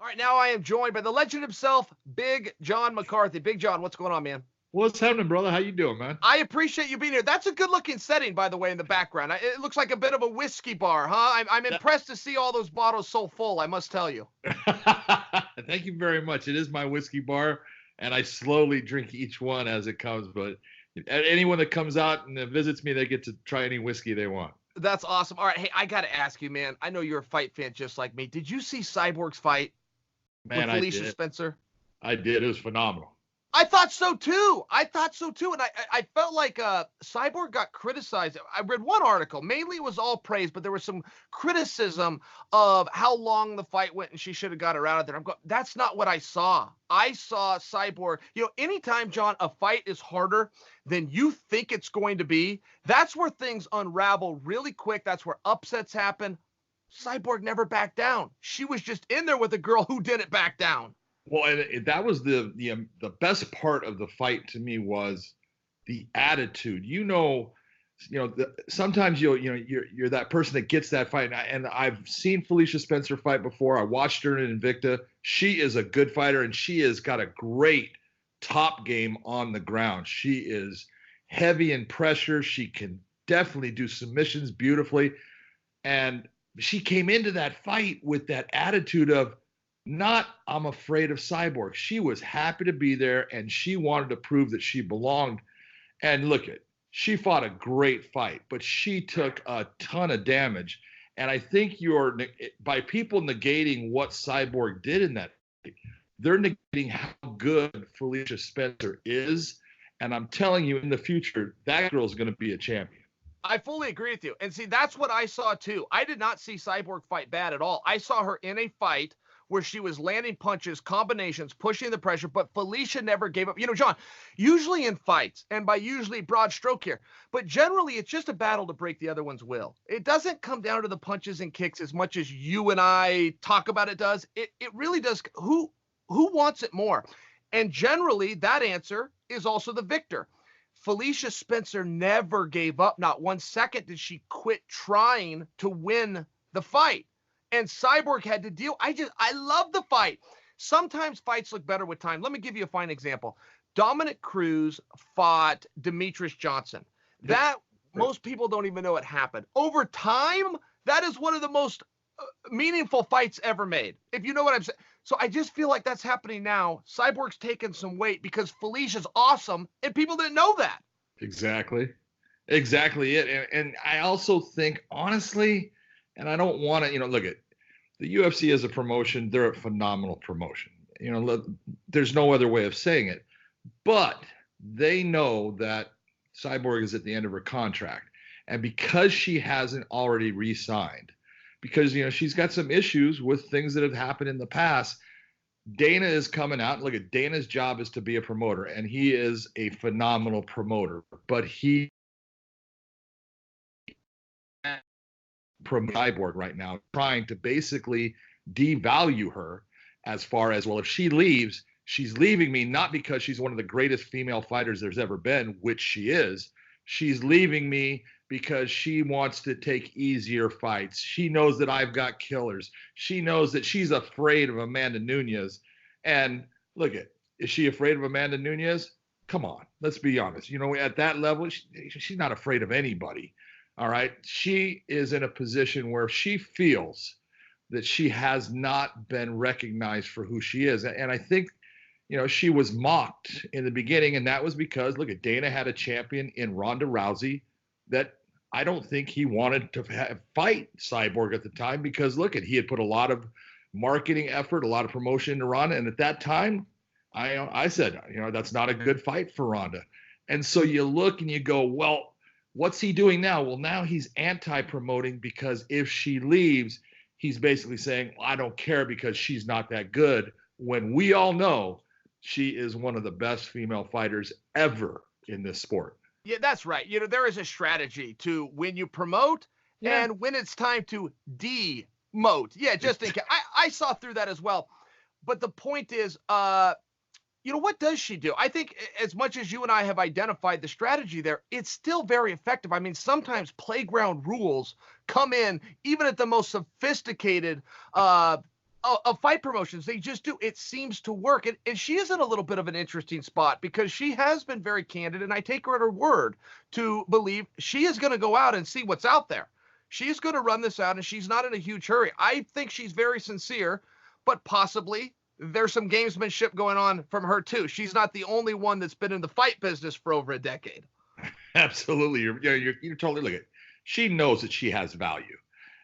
All right, now I am joined by the legend himself, Big John McCarthy. Big John, what's going on, man? What's happening, brother? How you doing, man? I appreciate you being here. That's a good-looking setting, by the way, in the background. It looks like a bit of a whiskey bar, huh? I'm impressed to see all those bottles so full, I must tell you. Thank you very much. It is my whiskey bar, and I slowly drink each one as it comes. But anyone that comes out and visits me, they get to try any whiskey they want. That's awesome. All right, hey, I got to ask you, man. I know you're a fight fan just like me. Did you see Cyborg's fight with Man, I Felicia did. Spencer? I did. It was phenomenal. I thought so too. And I felt like Cyborg got criticized. I read one article. Mainly it was all praise, but there was some criticism of how long the fight went, and she should have got her out of there. I'm going, that's not what I saw. I saw Cyborg. Anytime, John, a fight is harder than you think it's going to be, that's where things unravel really quick. That's where upsets happen. Cyborg never backed down. She was just in there with a girl who didn't back down. Well, and that was the best part of the fight to me was the attitude. Sometimes you're that person that gets that fight, and I've seen Felicia Spencer fight before. I watched her in Invicta. She is a good fighter, and she has got a great top game on the ground. She is heavy in pressure. She can definitely do submissions beautifully, and she came into that fight with that attitude of, not, I'm afraid of Cyborg. She was happy to be there, and she wanted to prove that she belonged. And look she fought a great fight, but she took a ton of damage. And I think by people negating what Cyborg did in that fight, they're negating how good Felicia Spencer is. And I'm telling you, in the future, that girl's going to be a champion. I fully agree with you. And see, that's what I saw too. I did not see Cyborg fight bad at all. I saw her in a fight where she was landing punches, combinations, pushing the pressure, but Felicia never gave up. John, usually in fights, and by usually broad stroke here, but generally it's just a battle to break the other one's will. It doesn't come down to the punches and kicks as much as you and I talk about it does. It really does. Who wants it more? And generally that answer is also the victor. Felicia Spencer never gave up. Not 1 second did she quit trying to win the fight. And Cyborg had to deal. I love the fight. Sometimes fights look better with time. Let me give you a fine example. Dominic Cruz fought Demetrius Johnson. That most people don't even know it happened. Over time, that is one of the most meaningful fights ever made, if you know what I'm saying. So I just feel like that's happening now. Cyborg's taking some weight because Felicia's awesome, and people didn't know that. Exactly it. And I also think, honestly, and I don't want to, look at the UFC as a promotion. They're a phenomenal promotion. There's no other way of saying it. But they know that Cyborg is at the end of her contract. And because she hasn't already re-signed, because, she's got some issues with things that have happened in the past, Dana is coming out. Look at Dana's job is to be a promoter, and he is a phenomenal promoter. But he Cyborg right now, trying to basically devalue her as far as, well, if she leaves, she's leaving me not because she's one of the greatest female fighters there's ever been, which she is. She's leaving me because she wants to take easier fights. She knows that I've got killers. She knows that she's afraid of Amanda Nunes. And look is she afraid of Amanda Nunes? Come on, let's be honest. At that level, she's not afraid of anybody. All right. She is in a position where she feels that she has not been recognized for who she is. And I think, she was mocked in the beginning. And that was because, Dana had a champion in Ronda Rousey that I don't think he wanted to fight Cyborg at the time because, he had put a lot of marketing effort, a lot of promotion into Ronda. And at that time, I said, that's not a good fight for Ronda. And so you look and you go, well, what's he doing now? Well, now he's anti-promoting because if she leaves, he's basically saying, well, I don't care because she's not that good, when we all know she is one of the best female fighters ever in this sport. Yeah, that's right. There is a strategy to when you promote and when it's time to demote. Yeah, just in case. I saw through that as well. But the point is, what does she do? I think as much as you and I have identified the strategy there, it's still very effective. I mean, sometimes playground rules come in, even at the most sophisticated of fight promotions. They just do. It seems to work. And she is in a little bit of an interesting spot because she has been very candid, and I take her at her word to believe she is going to go out and see what's out there. She's going to run this out, and she's not in a huge hurry. I think she's very sincere, but possibly there's some gamesmanship going on from her too. She's not the only one that's been in the fight business for over a decade. Absolutely. You're totally, look at, she knows that she has value.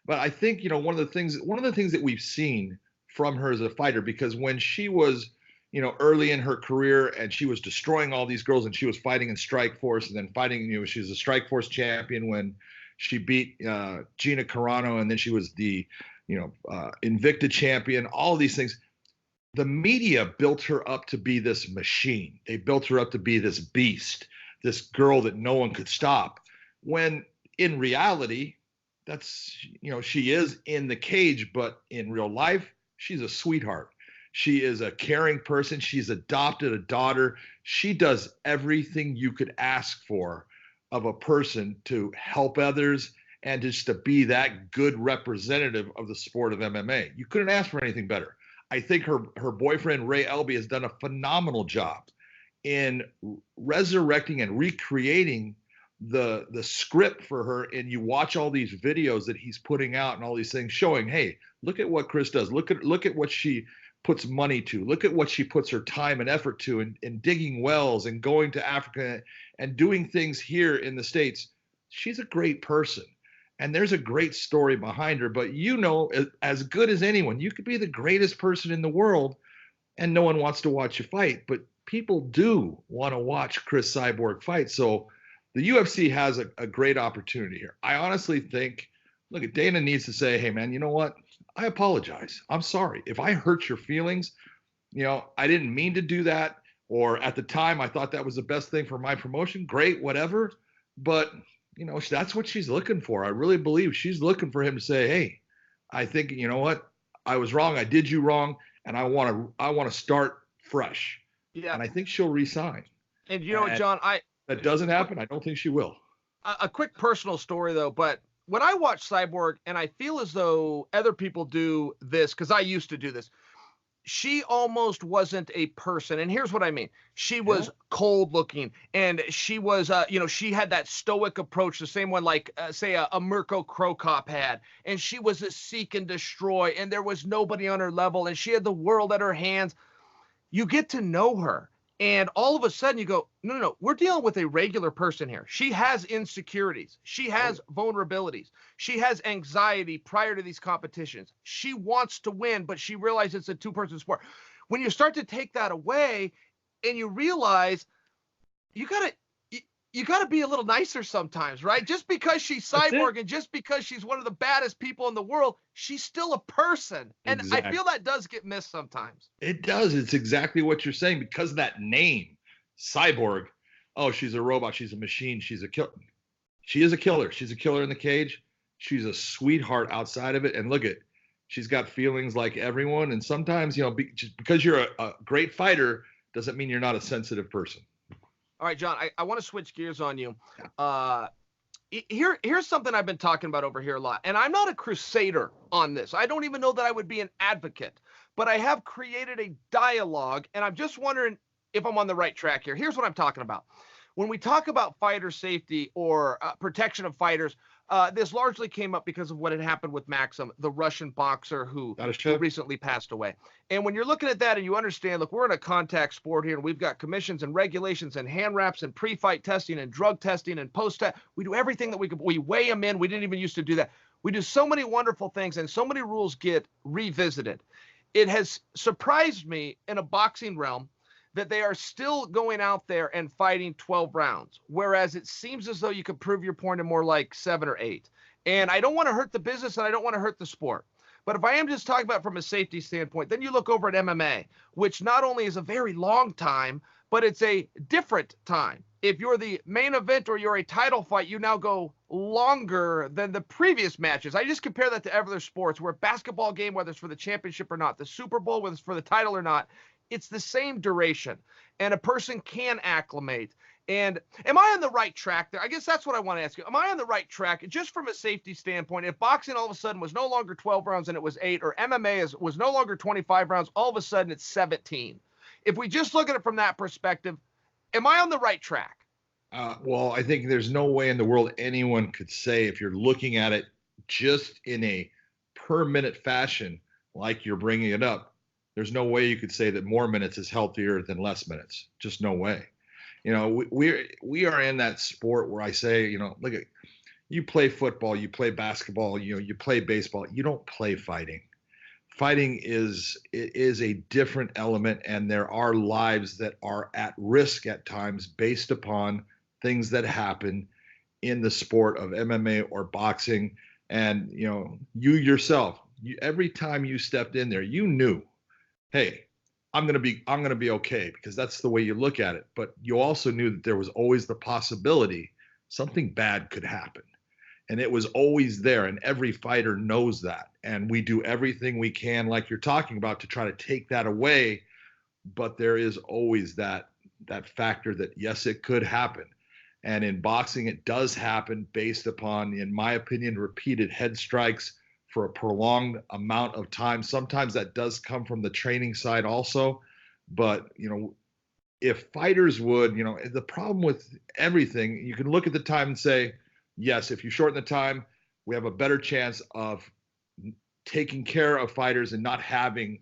But I think, one of the things that we've seen from her as a fighter, because when she was, early in her career and she was destroying all these girls and she was fighting in Strikeforce and then fighting, she was a Strikeforce champion when she beat Gina Carano, and then she was the, Invicta champion, all of these things. The media built her up to be this machine. They built her up to be this beast, this girl that no one could stop. When in reality, that's, she is in the cage, but in real life, she's a sweetheart. She is a caring person. She's adopted a daughter. She does everything you could ask for of a person to help others and just to be that good representative of the sport of MMA. You couldn't ask for anything better. I think her boyfriend, Ray Elby, has done a phenomenal job in resurrecting and recreating the script for her. And you watch all these videos that he's putting out and all these things showing, hey, look at what Cris does. Look at what she puts money to. Look at what she puts her time and effort to in digging wells and going to Africa and doing things here in the States. She's a great person. And there's a great story behind her. But as good as anyone, you could be the greatest person in the world and no one wants to watch you fight. But people do want to watch Cris Cyborg fight. So the UFC has a great opportunity here. I honestly think, look, Dana needs to say, hey, man, you know what? I apologize. I'm sorry. If I hurt your feelings, I didn't mean to do that. Or at the time, I thought that was the best thing for my promotion. Great, whatever. But, that's what she's looking for. I really believe she's looking for him to say, hey, I think, you know what? I was wrong. I did you wrong. And I want to start fresh. Yeah. And I think she'll resign. And what, John, that doesn't happen. I don't think she will. A quick personal story, though, but when I watch Cyborg, and I feel as though other people do this, because I used to do this, she almost wasn't a person. And here's what I mean. She was cold looking, and she was, she had that stoic approach, the same one like, say, a Mirko Cro Cop had. And she was a seek and destroy, and there was nobody on her level, and she had the world at her hands. You get to know her. And all of a sudden you go, no, we're dealing with a regular person here. She has insecurities. She has vulnerabilities. She has anxiety prior to these competitions. She wants to win, but she realizes it's a two-person sport. When you start to take that away and you realize you gotta be a little nicer sometimes, right? Just because she's Cyborg and just because she's one of the baddest people in the world, she's still a person. And exactly. I feel that does get missed sometimes. It does. It's exactly what you're saying, because of that name, Cyborg. Oh, she's a robot. She's a machine. She's a killer. She is a killer. She's a killer in the cage. She's a sweetheart outside of it. And look she's got feelings like everyone. And sometimes, just because you're a great fighter doesn't mean you're not a sensitive person. All right, John, I want to switch gears on you. Here's something I've been talking about over here a lot, and I'm not a crusader on this. I don't even know that I would be an advocate, but I have created a dialogue, and I'm just wondering if I'm on the right track here. Here's what I'm talking about. When we talk about fighter safety or protection of fighters, this largely came up because of what had happened with Maxim, the Russian boxer who recently passed away. And when you're looking at that and you understand, look, we're in a contact sport here, and we've got commissions and regulations and hand wraps and pre-fight testing and drug testing and post-test. We do everything that we could. We weigh them in. We didn't even used to do that. We do so many wonderful things, and so many rules get revisited. It has surprised me in a boxing realm that they are still going out there and fighting 12 rounds, whereas it seems as though you could prove your point in more like 7 or 8. And I don't want to hurt the business, and I don't want to hurt the sport. But if I am just talking about from a safety standpoint, then you look over at MMA, which not only is a very long time, but it's a different time. If you're the main event or you're a title fight, you now go longer than the previous matches. I just compare that to other sports where a basketball game, whether it's for the championship or not, the Super Bowl, whether it's for the title or not, it's the same duration, and a person can acclimate. And am I on the right track there? I guess that's what I want to ask you. Am I on the right track just from a safety standpoint? If boxing all of a sudden was no longer 12 rounds and it was 8, or MMA was no longer 25 rounds, all of a sudden it's 17. If we just look at it from that perspective, am I on the right track? Well, I think there's no way in the world anyone could say, if you're looking at it just in a per minute fashion, like you're bringing it up, there's no way you could say that more minutes is healthier than less minutes. Just no way. We are in that sport where I say, look at, you play football, you play basketball, you play baseball, you don't play fighting. Fighting is a different element, and there are lives that are at risk at times based upon things that happen in the sport of MMA or boxing. And you yourself, every time you stepped in there, you knew, hey, I'm gonna be okay, because that's the way you look at it. But you also knew that there was always the possibility something bad could happen. And it was always there, and every fighter knows that. And we do everything we can, like you're talking about, to try to take that away. But there is always that factor that, yes, it could happen. And in boxing, it does happen based upon, in my opinion, repeated head strikes for a prolonged amount of time. Sometimes that does come from the training side also. But, if fighters would, the problem with everything, you can look at the time and say, yes, if you shorten the time, we have a better chance of taking care of fighters and not having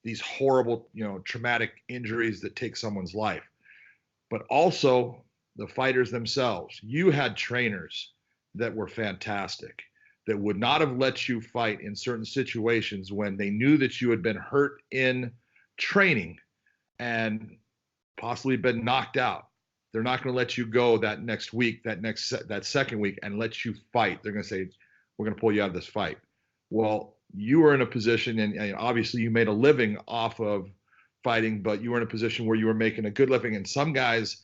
these horrible, traumatic injuries that take someone's life. But also the fighters themselves. You had trainers that were fantastic, that would not have let you fight in certain situations when they knew that you had been hurt in training and possibly been knocked out. They're not going to let you go that next week, that second week, and let you fight. They're going to say, we're going to pull you out of this fight. Well, you were in a position, and obviously you made a living off of fighting, but you were in a position where you were making a good living. And some guys,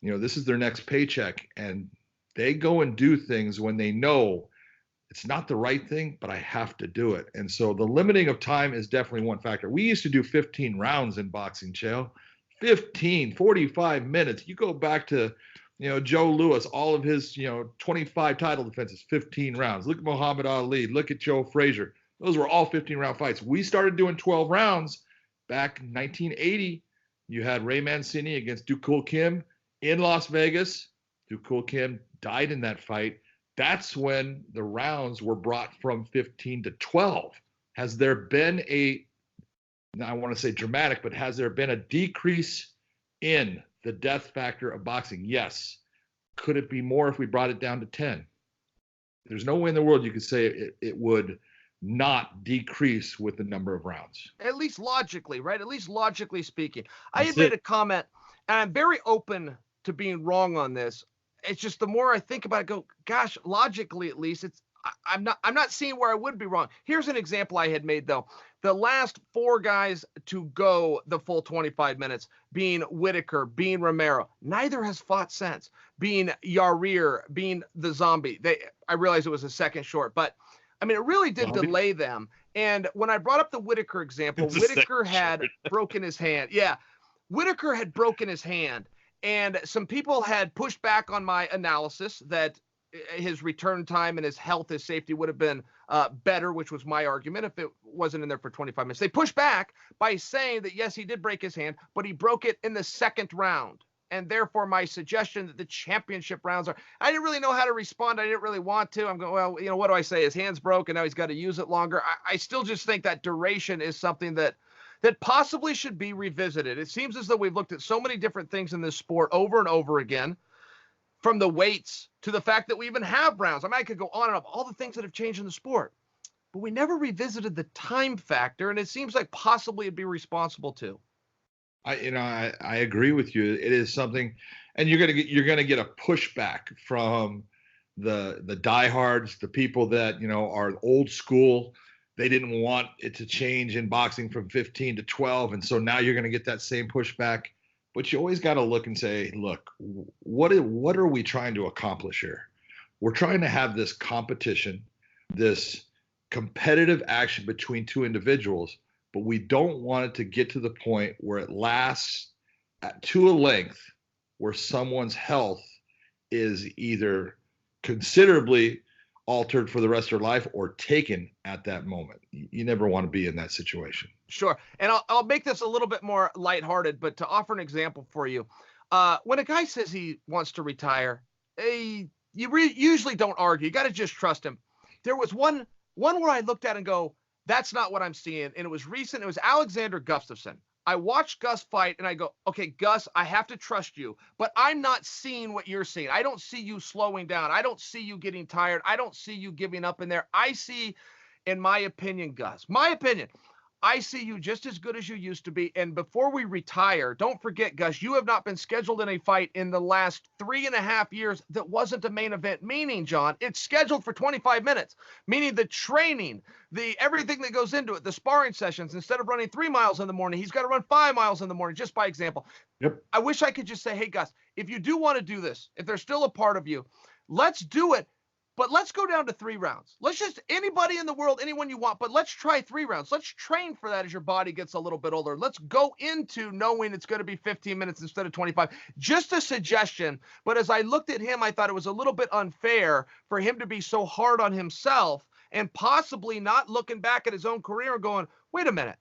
this is their next paycheck, and they go and do things when they know it's not the right thing, but I have to do it. And so the limiting of time is definitely one factor. We used to do 15 rounds in boxing, Chael. 15, 45 minutes. You go back to, Joe Louis, all of his, 25 title defenses, 15 rounds. Look at Muhammad Ali. Look at Joe Frazier. Those were all 15-round fights. We started doing 12 rounds back in 1980. You had Ray Mancini against Dukul Kim in Las Vegas. Dukul Kim died in that fight. That's when the rounds were brought from 15 to 12. Has there been I want to say dramatic, but has there been a decrease in the death factor of boxing? Yes. Could it be more if we brought it down to 10? There's no way in the world you could say it would not decrease with the number of rounds. At least logically, right? At least logically speaking. I had made a comment, and I'm very open to being wrong on this. It's just the more I think about it, I go, gosh, logically at least, I'm not seeing where I would be wrong. Here's an example I had made, though. The last 4 guys to go the full 25 minutes, being Whitaker, being Romero, neither has fought since. Being Yair, being the Zombie. I realized it was a second short, but I mean, it really did delay them. And when I brought up the Whitaker example, Whitaker had broken his hand. Yeah, Whitaker had broken his hand. And some people had pushed back on my analysis that his return time and his health, his safety would have been better, which was my argument if it wasn't in there for 25 minutes. They pushed back by saying that, yes, he did break his hand, but he broke it in the second round. And therefore, my suggestion that the championship rounds I didn't really know how to respond. I didn't really want to. I'm going, well, what do I say? His hand's broke and now he's got to use it longer. I still just think that duration is something that possibly should be revisited. It seems as though we've looked at so many different things in this sport over and over again, from the weights to the fact that we even have rounds. I mean, I could go on and on, all the things that have changed in the sport, but we never revisited the time factor, and it seems like possibly it'd be responsible to. I agree with you. It is something, and you're gonna get a pushback from the diehards, the people that are old school. They didn't want it to change in boxing from 15 to 12, and so now you're gonna get that same pushback. But you always got to look and say, look, what are we trying to accomplish here? We're trying to have this competition, this competitive action between 2 individuals, but we don't want it to get to the point where it lasts to a length where someone's health is either considerably altered for the rest of their life or taken at that moment. You never want to be in that situation. Sure. And I'll make this a little bit more lighthearted, but to offer an example for you, when a guy says he wants to retire, usually don't argue. You got to just trust him. There was one where I looked at and go, that's not what I'm seeing. And it was recent. It was Alexander Gustafsson. I watched Gus fight and I go, okay, Gus, I have to trust you, but I'm not seeing what you're seeing. I don't see you slowing down. I don't see you getting tired. I don't see you giving up in there. I see, in my opinion, Gus, my opinion, I see you just as good as you used to be. And before we retire, don't forget, Gus, you have not been scheduled in a fight in the last 3.5 years that wasn't a main event, meaning, John, it's scheduled for 25 minutes, meaning the training, everything that goes into it, the sparring sessions, instead of running 3 miles in the morning, he's got to run 5 miles in the morning, just by example. Yep. I wish I could just say, hey, Gus, if you do want to do this, if there's still a part of you, let's do it. But let's go down to 3 rounds. Let's just, anybody in the world, anyone you want, but let's try 3 rounds. Let's train for that as your body gets a little bit older. Let's go into knowing it's going to be 15 minutes instead of 25. Just a suggestion. But as I looked at him, I thought it was a little bit unfair for him to be so hard on himself and possibly not looking back at his own career and going, wait a minute.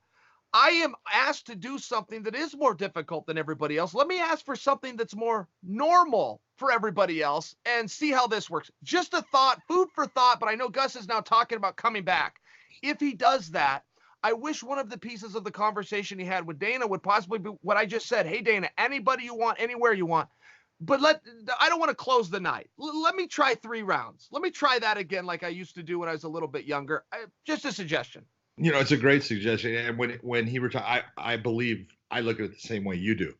I am asked to do something that is more difficult than everybody else. Let me ask for something that's more normal for everybody else and see how this works. Just a thought, food for thought, but I know Gus is now talking about coming back. If he does that, I wish one of the pieces of the conversation he had with Dana would possibly be what I just said. Hey, Dana, anybody you want, anywhere you want. But I don't want to close the night. Let me try 3 rounds. Let me try that again like I used to do when I was a little bit younger. Just a suggestion. You know, it's a great suggestion. And when he retired, I believe I look at it the same way you do.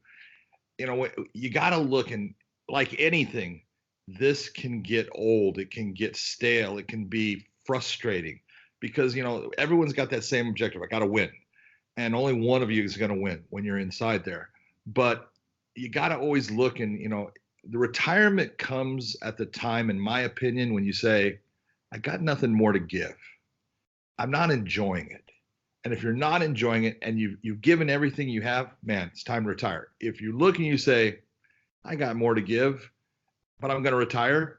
You know, you got to look, and like anything, this can get old. It can get stale. It can be frustrating because, you know, everyone's got that same objective. I got to win. And only one of you is going to win when you're inside there. But you got to always look, and, you know, the retirement comes at the time, in my opinion, when you say, I got nothing more to give. I'm not enjoying it. And if you're not enjoying it and you've given everything you have, man, it's time to retire. If you look and you say, I got more to give, but I'm going to retire,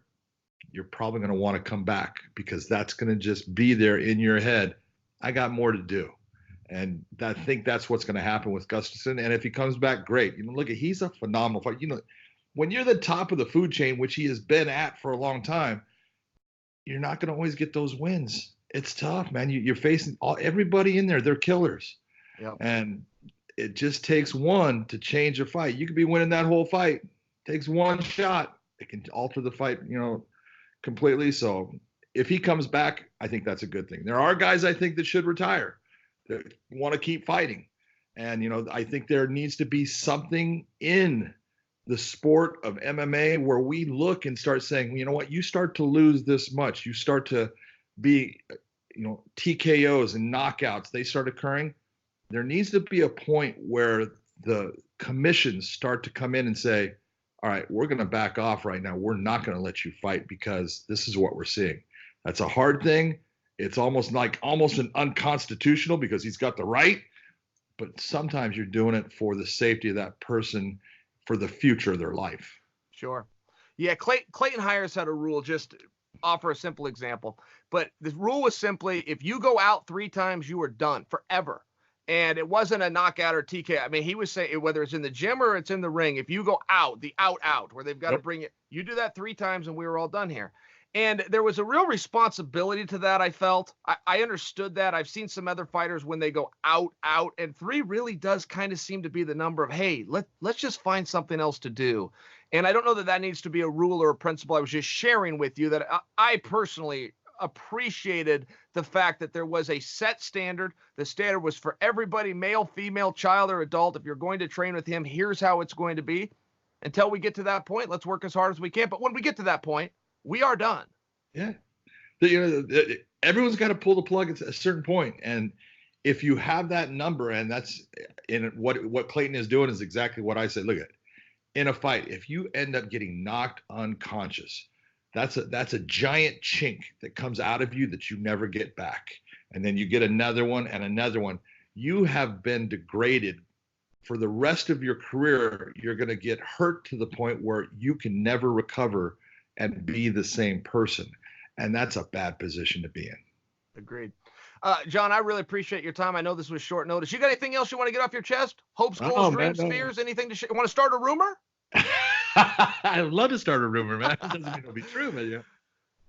you're probably going to want to come back because that's going to just be there in your head. I got more to do. And I think that's what's going to happen with Gustafsson. And if he comes back, great. You know, look, he's a phenomenal fighter. You know, when you're the top of the food chain, which he has been at for a long time, you're not going to always get those wins. It's tough, man. You're facing everybody in there. They're killers. Yep. And it just takes one to change a fight. You could be winning that whole fight. It takes one shot. It can alter the fight, you know, completely. So if he comes back, I think that's a good thing. There are guys I think that should retire, that want to keep fighting. And, you know, I think there needs to be something in the sport of MMA where we look and start saying, you know what, you start to lose this much. You start to be, you know, TKOs and knockouts, they start occurring. There needs to be a point where the commissions start to come in and say, all right, we're going to back off right now. We're not going to let you fight because this is what we're seeing. That's a hard thing. It's almost an unconstitutional because he's got the right, but sometimes you're doing it for the safety of that person, for the future of their life. Sure. Yeah. Clayton Hires had a rule, just offer a simple example, but the rule was simply, if you go out 3 times, you are done forever. And it wasn't a knockout or TK. I mean, he was saying whether it's in the gym or it's in the ring, if you go out, the out, where they've got to bring it, you do that 3 times and we were all done here. And there was a real responsibility to that, I felt. I understood that. I've seen some other fighters when they go out, and 3 really does kind of seem to be the number of, hey, let's just find something else to do. And I don't know that needs to be a rule or a principle. I was just sharing with you that I personally appreciated the fact that there was a set standard. The standard was for everybody, male, female, child, or adult. If you're going to train with him, here's how it's going to be. Until we get to that point, let's work as hard as we can. But when we get to that point, we are done. Yeah. You know, everyone's got to pull the plug at a certain point. And if you have that number, and that's in what Clayton is doing is exactly what I said. Look at it. In a fight, if you end up getting knocked unconscious, that's a giant chink that comes out of you that you never get back. And then you get another one and another one. You have been degraded for the rest of your career, you're going to get hurt to the point where you can never recover and be the same person. And that's a bad position to be in. Agreed. John, I really appreciate your time. I know this was short notice. You got anything else you want to get off your chest? Hopes, goals, dreams, fears, anything to want to start a rumor? I'd love to start a rumor, man. It doesn't mean it'll be true, but yeah.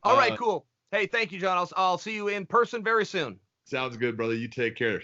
All right, cool. Hey, thank you, John. I'll see you in person very soon. Sounds good, brother. You take care.